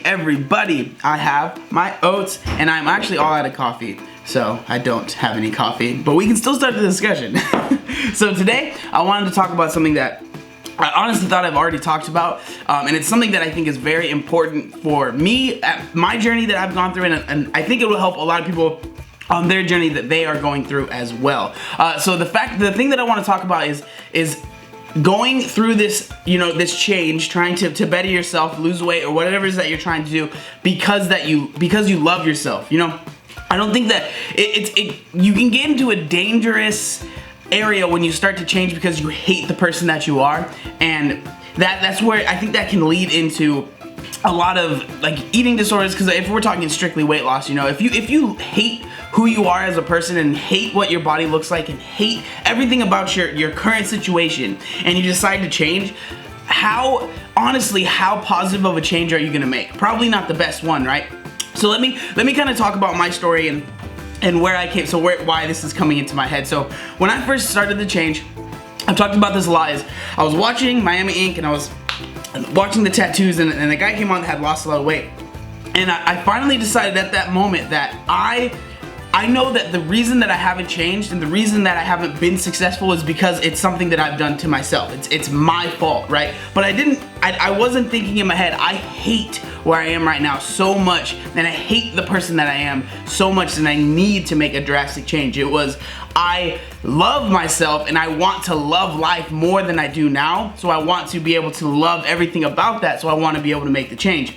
everybody. I have my oats, and I'm actually all out of coffee, so I don't have any coffee, but we can still start the discussion. So today, I wanted to talk about something that I honestly thought I've already talked about, and it's something that I think is very important for me, at my journey that I've gone through, and I think it will help a lot of people on their journey that they are going through as well. So the thing that I want to talk about is going through this, this change, trying to better yourself, lose weight, or whatever it is that you're trying to do because you love yourself. I don't think that you can get into a dangerous area when you start to change because you hate the person that you are, and that's where I think that can lead into a lot of like eating disorders. Because if we're talking strictly weight loss, if you hate who you are as a person and hate what your body looks like and hate everything about your current situation, and you decide to change, honestly, how positive of a change are you gonna make? Probably not the best one, right? So let me kind of talk about my story and where I came, why this is coming into my head. So when I first started the change, I've talked about this a lot, is I was watching Miami Ink and I was watching the tattoos, and the guy came on that had lost a lot of weight, and I finally decided at that moment that I know that the reason that I haven't changed and the reason that I haven't been successful is because it's something that I've done to myself. It's my fault, right? But I wasn't thinking in my head, I hate where I am right now so much, and I hate the person that I am so much, and I need to make a drastic change. It was, I love myself and I want to love life more than I do now, so I want to be able to love everything about that, so I want to be able to make the change.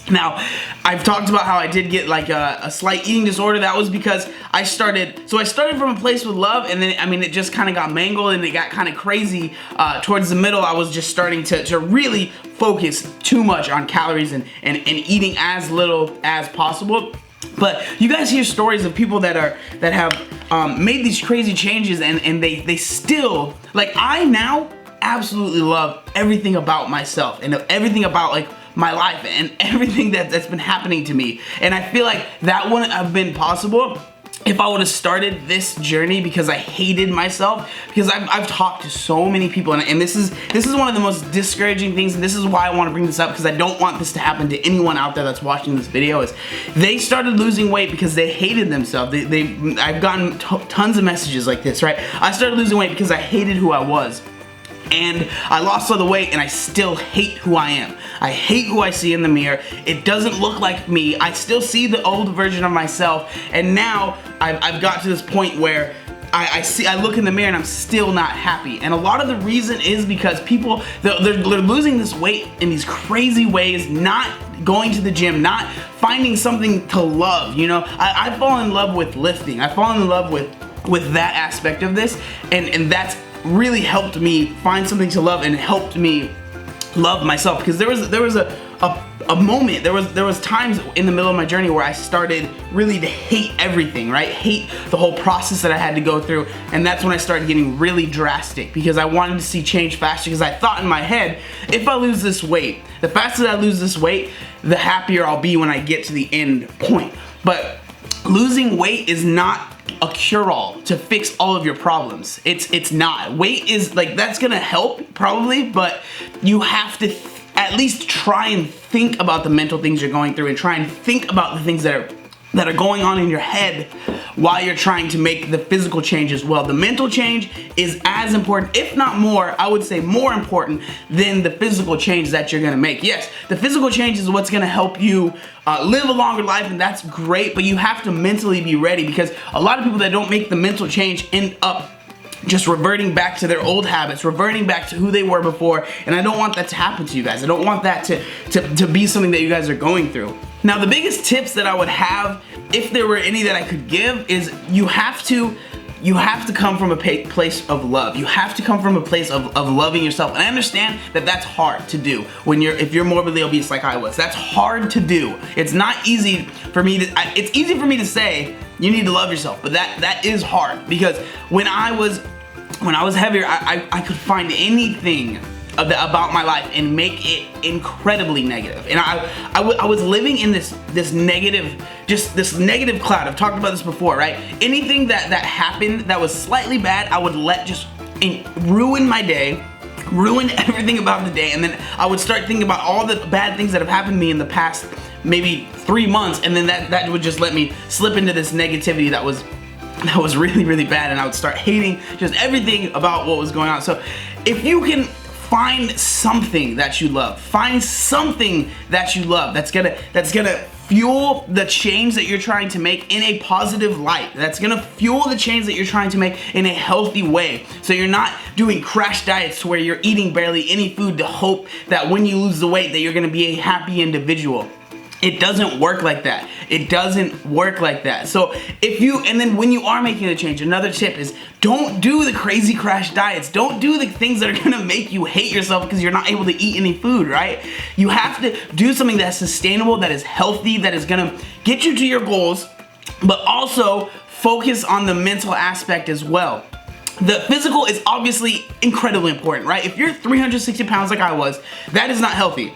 Now, I've talked about how I did get like a slight eating disorder. That was because I started from a place with love, and then, it just kind of got mangled and it got kind of crazy. Towards the middle, I was just starting to really focus too much on calories and eating as little as possible. But you guys hear stories of people that have made these crazy changes, and they still, like, I now absolutely love everything about myself and everything about like my life and everything that's been happening to me. And I feel like that wouldn't have been possible if I would have started this journey because I hated myself. Because I've talked to so many people, and this is one of the most discouraging things, and this is why I want to bring this up, because I don't want this to happen to anyone out there that's watching this video. Is they started losing weight because they hated themselves. I've gotten tons of messages like this, right? I started losing weight because I hated who I was, and I lost all the weight, and I still hate who I am. I hate who I see in the mirror. It doesn't look like me. I still see the old version of myself, and now I've got to this point where I look in the mirror and I'm still not happy. And a lot of the reason is because people, they're losing this weight in these crazy ways, not going to the gym, not finding something to love. I fall in love with lifting. I fall in love with that aspect of this, and that's really helped me find something to love and helped me love myself. Because there was a moment, there was times in the middle of my journey where I started really to hate everything, right? Hate the whole process that I had to go through, and that's when I started getting really drastic, because I wanted to see change faster, because I thought in my head, if I lose this weight, the faster that I lose this weight, the happier I'll be when I get to the end point. But losing weight is not a cure-all to fix all of your problems. It's not. Weight is like, that's gonna help probably, but you have to at least try and think about the mental things you're going through, and try and think about the things that are going on in your head while you're trying to make the physical change as well. The mental change is as important, if not more, I would say more important than the physical change that you're gonna make. Yes, the physical change is what's gonna help you live a longer life, and that's great, but you have to mentally be ready, because a lot of people that don't make the mental change end up just reverting back to their old habits, reverting back to who they were before, and I don't want that to happen to you guys. I don't want that to be something that you guys are going through. Now, the biggest tips that I would have, if there were any that I could give, is you have to come from a place of love. You have to come from a place of loving yourself. And I understand that that's hard to do if you're morbidly obese like I was. That's hard to do. It's not easy for me to, it's easy for me to say you need to love yourself, but that is hard, because when I was heavier, I could find anything about my life and make it incredibly negative. And I was living in this negative cloud. I've talked about this before, right? Anything that happened that was slightly bad, I would let just ruin my day, ruin everything about the day, and then I would start thinking about all the bad things that have happened to me in the past maybe 3 months, and then that would just let me slip into this negativity that was really, really bad, and I would start hating just everything about what was going on. So if you can find something that you love, find something that you love that's gonna fuel the change that you're trying to make in a positive light, that's gonna fuel the change that you're trying to make in a healthy way. So you're not doing crash diets where you're eating barely any food to hope that when you lose the weight that you're gonna be a happy individual. It doesn't work like that. It doesn't work like that. So and then when you are making a change, another tip is don't do the crazy crash diets. Don't do the things that are gonna make you hate yourself because you're not able to eat any food, right? You have to do something that's sustainable, that is healthy, that is gonna get you to your goals, but also focus on the mental aspect as well. The physical is obviously incredibly important, right? If you're 360 pounds like I was, that is not healthy.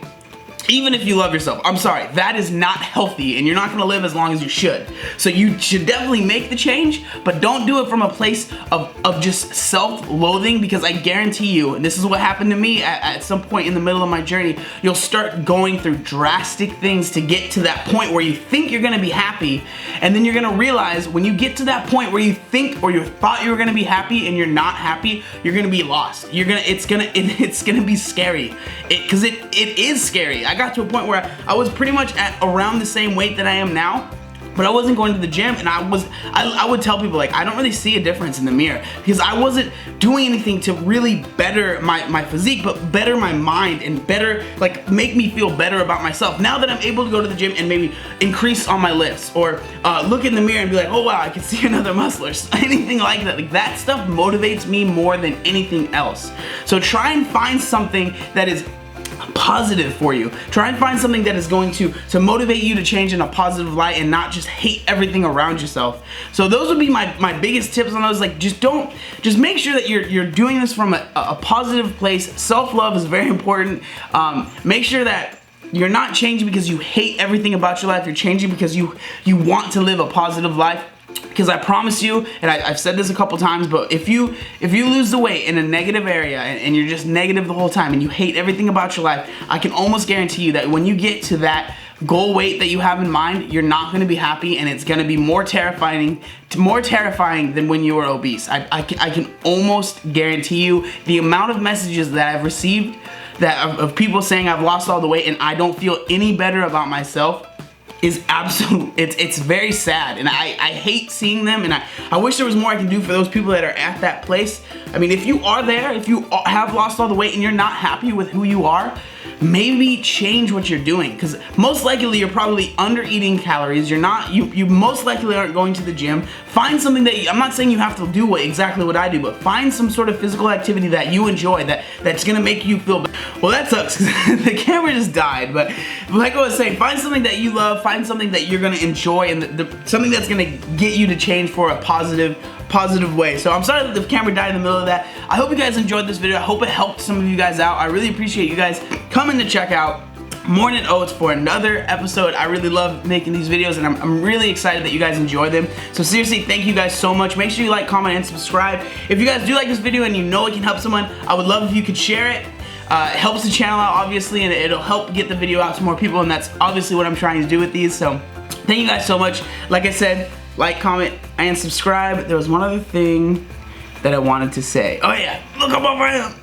Even if you love yourself, I'm sorry, that is not healthy, and you're not gonna live as long as you should. So you should definitely make the change, but don't do it from a place of just self-loathing, because I guarantee you, and this is what happened to me at some point in the middle of my journey, you'll start going through drastic things to get to that point where you think you're gonna be happy, and then you're gonna realize when you get to that point where you think or you thought you were gonna be happy and you're not happy, you're gonna be lost. It's gonna be scary. Because it is scary. I got to a point where I was pretty much at around the same weight that I am now, but I wasn't going to the gym, and I would tell people, like, I don't really see a difference in the mirror because I wasn't doing anything to really better my physique, but better my mind and better, like, make me feel better about myself. Now that I'm able to go to the gym and maybe increase on my lifts, or look in the mirror and be like, oh wow, I can see another muscle, or anything like that. Like, that stuff motivates me more than anything else. So try and find something that is positive for you. Try and find something that is going to motivate you to change in a positive light and not just hate everything around yourself. So those would be my biggest tips on those. Like, just make sure that you're doing this from a positive place. Self-love is very important. Make sure that you're not changing because you hate everything about your life. You're changing because you want to live a positive life. Because I promise you, and I've said this a couple times, but if you lose the weight in a negative area and you're just negative the whole time and you hate everything about your life, I can almost guarantee you that when you get to that goal weight that you have in mind, you're not going to be happy, and it's going to be more terrifying than when you were obese. I can almost guarantee you the amount of messages that I've received of people saying I've lost all the weight and I don't feel any better about myself is absolute. It's very sad, and I hate seeing them, and I wish there was more I can do for those people that are at that place. I mean, if you are there, if you have lost all the weight and you're not happy with who you are, maybe change what you're doing, because most likely you're probably under eating calories. You most likely aren't going to the gym. Find something that I'm not saying you have to do exactly what I do, but find some sort of physical activity that you enjoy, that's gonna make you feel better. Well, that sucks because the camera just died, but like I was saying, find something that you love, find something that you're gonna enjoy, and something that's gonna get you to change for a positive way. So I'm sorry that the camera died in the middle of that. I hope you guys enjoyed this video. I hope it helped some of you guys out. I really appreciate you guys coming to check out Mornin Oats for another episode. I really love making these videos, and I'm really excited that you guys enjoy them. So seriously, thank you guys so much. Make sure you like, comment, and subscribe. If you guys do like this video and you know it can help someone, I would love if you could share it. It helps the channel out, obviously, and it'll help get the video out to more people, and that's obviously what I'm trying to do with these. So thank you guys so much. Like I said, like, comment, and subscribe. There was one other thing that I wanted to say. Oh yeah, look up over him.